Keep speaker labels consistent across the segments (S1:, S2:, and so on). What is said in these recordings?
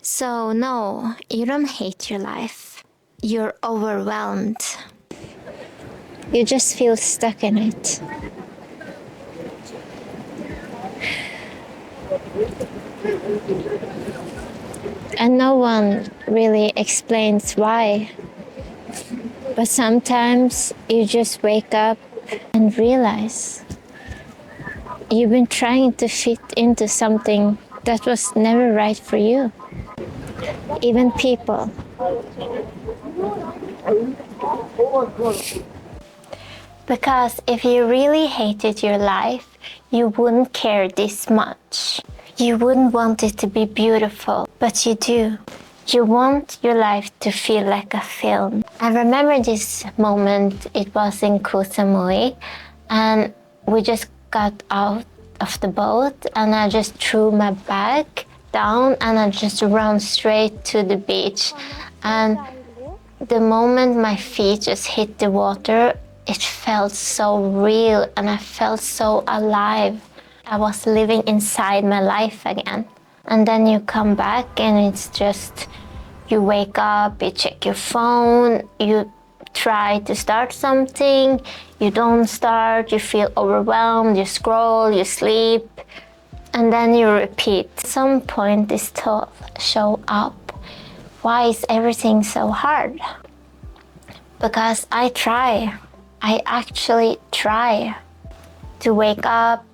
S1: So no, you don't hate your life. You're overwhelmed. You just feel stuck in it. And no one really explains why. But sometimes you just wake up and realize you've been trying to fit into something that was never right for you. Even people. Because if you really hated your life, you wouldn't care this much. You wouldn't want it to be beautiful, but you do. You want your life to feel like a film. I remember this moment, it was in Koh Samui, and we just got out of the boat and I just threw my bag down and I just ran straight to the beach. And the moment my feet just hit the water, it felt so real and I felt so alive. I was living inside my life again. And then you come back and it's just, you wake up, you check your phone, you try to start something, you don't start, you feel overwhelmed, you scroll, you sleep, and then you repeat. At some point this thought show up. Why is everything so hard? Because I actually try to wake up,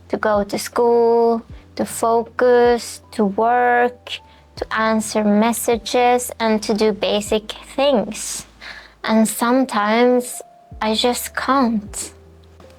S1: to go to school, to focus, to work, to answer messages and to do basic things. And sometimes I just can't,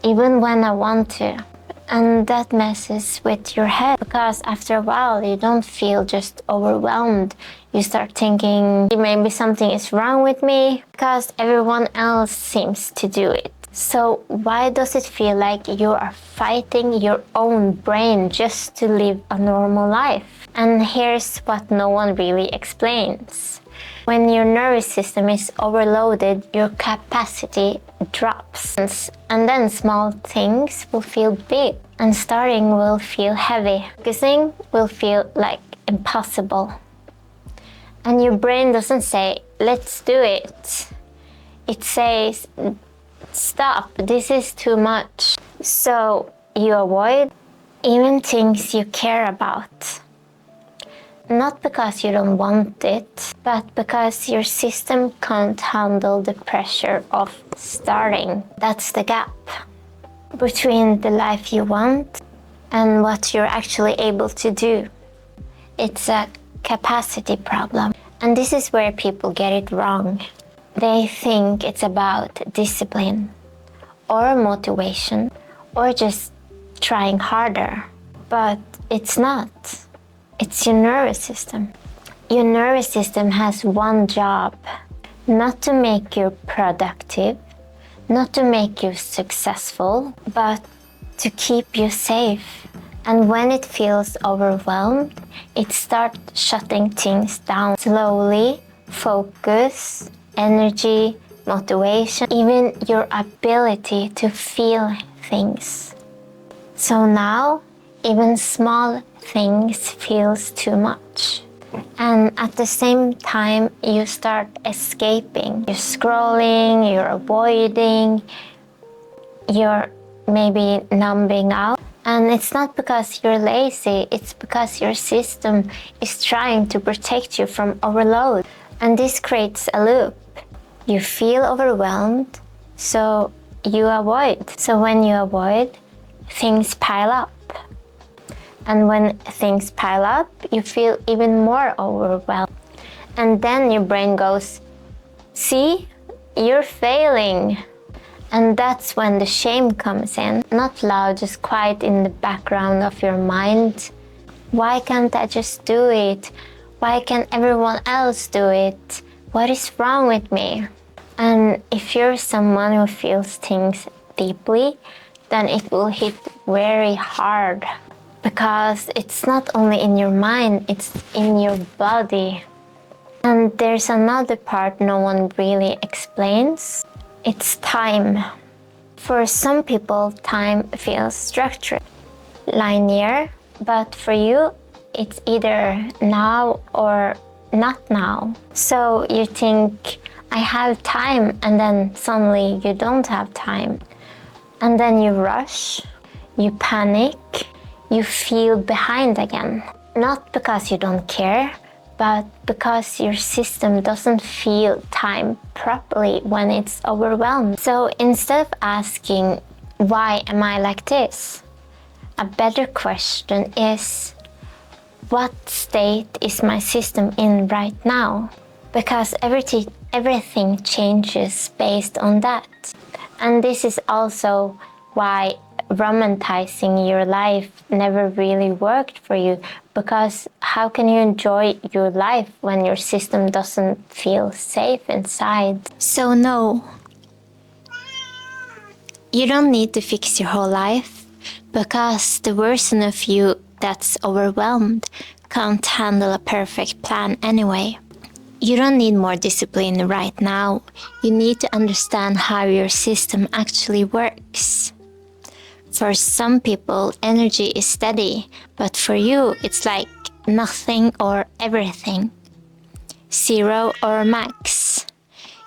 S1: even when I want to. And that messes with your head because after a while you don't feel just overwhelmed. You start thinking maybe something is wrong with me because everyone else seems to do it. So why does it feel like you are fighting your own brain just to live a normal life? And here's what no one really explains. When your nervous system is overloaded, your capacity drops. And then small things will feel big and starting will feel heavy. Focusing will feel like impossible. And your brain doesn't say, let's do it. It says, stop, this is too much. So you avoid even things you care about. Not because you don't want it, but because your system can't handle the pressure of starting. That's the gap between the life you want and what you're actually able to do. It's a capacity problem. And this is where people get it wrong. They think it's about discipline or motivation or just trying harder. But it's not. It's your nervous system. Your nervous system has one job, not to make you productive, not to make you successful, but to keep you safe. And when it feels overwhelmed, it starts shutting things down slowly. Focus, energy, motivation, even your ability to feel things. So now, even small things feels too much. And at the same time, you start escaping. You're scrolling, you're avoiding, you're maybe numbing out. And it's not because you're lazy, it's because your system is trying to protect you from overload. And this creates a loop. You feel overwhelmed, so you avoid. So when you avoid, things pile up. And when things pile up, you feel even more overwhelmed. And then your brain goes, see, you're failing. And that's when the shame comes in. Not loud, just quiet in the background of your mind. Why can't I just do it? Why can't everyone else do it? What is wrong with me? And if you're someone who feels things deeply, then it will hit very hard. Because it's not only in your mind, it's in your body. And there's another part no one really explains. It's time. For some people, time feels structured, linear, but for you, it's either now or not now. So you think, I have time, and then suddenly you don't have time. And then you rush, you panic, you feel behind again. Not because you don't care, but because your system doesn't feel time properly when it's overwhelmed. So instead of asking, why am I like this? A better question is, what state is my system in right now? Because everything changes based on that. And this is also why romanticizing your life never really worked for you, because how can you enjoy your life when your system doesn't feel safe inside? So no, you don't need to fix your whole life, because the version of you that's overwhelmed can't handle a perfect plan anyway. You don't need more discipline right now. You need to understand how your system actually works. For some people, energy is steady, but for you, it's like nothing or everything. 0 or max.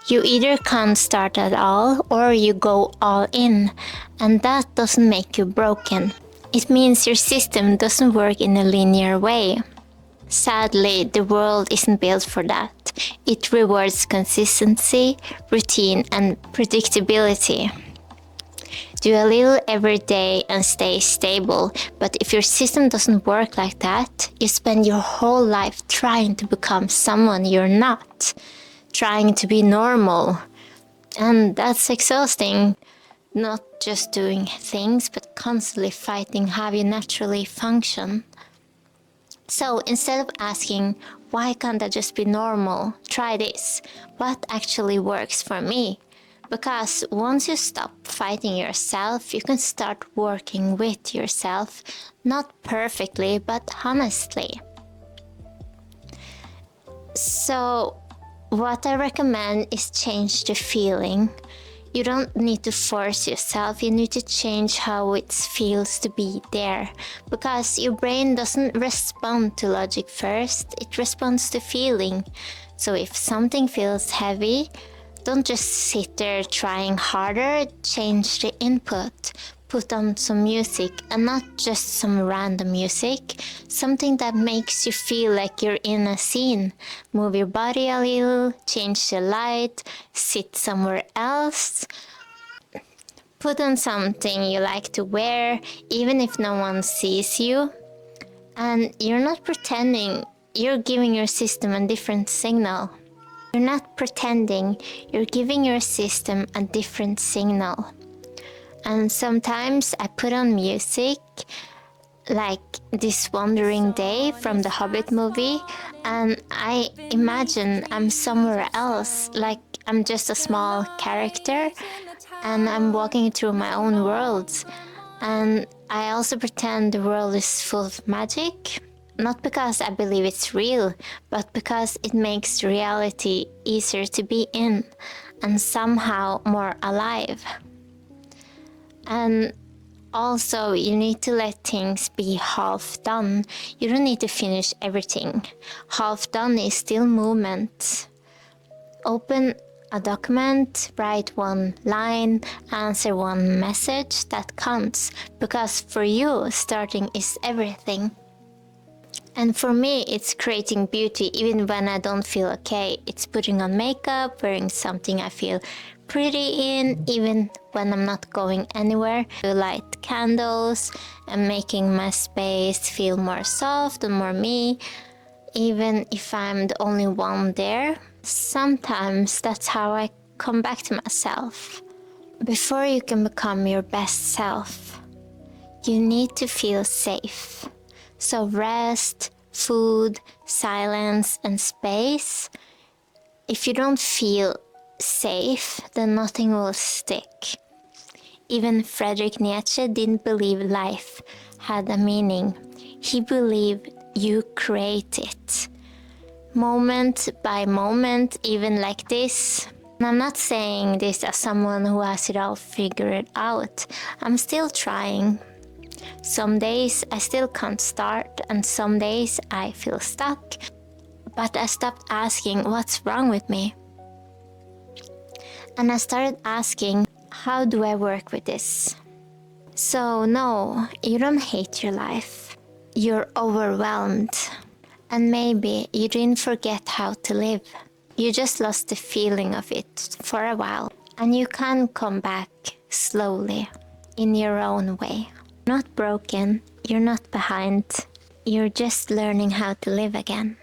S1: You either can't start at all or you go all in, and that doesn't make you broken. It means your system doesn't work in a linear way. Sadly, the world isn't built for that. It rewards consistency, routine, and predictability. Do a little every day and stay stable, but if your system doesn't work like that, you spend your whole life trying to become someone you're not, trying to be normal. And that's exhausting. Not just doing things, but constantly fighting how you naturally function. So instead of asking, why can't I just be normal? Try this. What actually works for me? Because once you stop fighting yourself, you can start working with yourself. Not perfectly, but honestly. So what I recommend is change the feeling. You don't need to force yourself, you need to change how it feels to be there. Because your brain doesn't respond to logic first, it responds to feeling. So if something feels heavy, don't just sit there trying harder, change the input. Put on some music, and not just some random music, something that makes you feel like you're in a scene. Move your body a little, change the light, sit somewhere else. Put on something you like to wear, even if no one sees you. And you're not pretending, you're giving your system a different signal. You're not pretending, you're giving your system a different signal. And sometimes I put on music, like this Wandering Day from the Hobbit movie, and I imagine I'm somewhere else, like I'm just a small character, and I'm walking through my own worlds. And I also pretend the world is full of magic, not because I believe it's real, but because it makes reality easier to be in, and somehow more alive. And also, you need to let things be half done. You don't need to finish everything. Half done is still movement. Open a document, write one line, answer one message, that counts. Because for you, starting is everything. And for me, it's creating beauty even when I don't feel okay. It's putting on makeup, wearing something I feel pretty in, even when I'm not going anywhere. I light candles and making my space feel more soft and more me, even if I'm the only one there. Sometimes that's how I come back to myself. Before you can become your best self, you need to feel safe. So rest, food, silence, and space. If you don't feel safe, then nothing will stick. Even Friedrich Nietzsche didn't believe life had a meaning. He believed you create it. Moment by moment, even like this. And I'm not saying this as someone who has it all figured out. I'm still trying. Some days I still can't start, and some days I feel stuck. But I stopped asking what's wrong with me. And I started asking, how do I work with this? So no, you don't hate your life. You're overwhelmed. And maybe you didn't forget how to live. You just lost the feeling of it for a while. And you can come back slowly, in your own way. Not broken, you're not behind. You're just learning how to live again.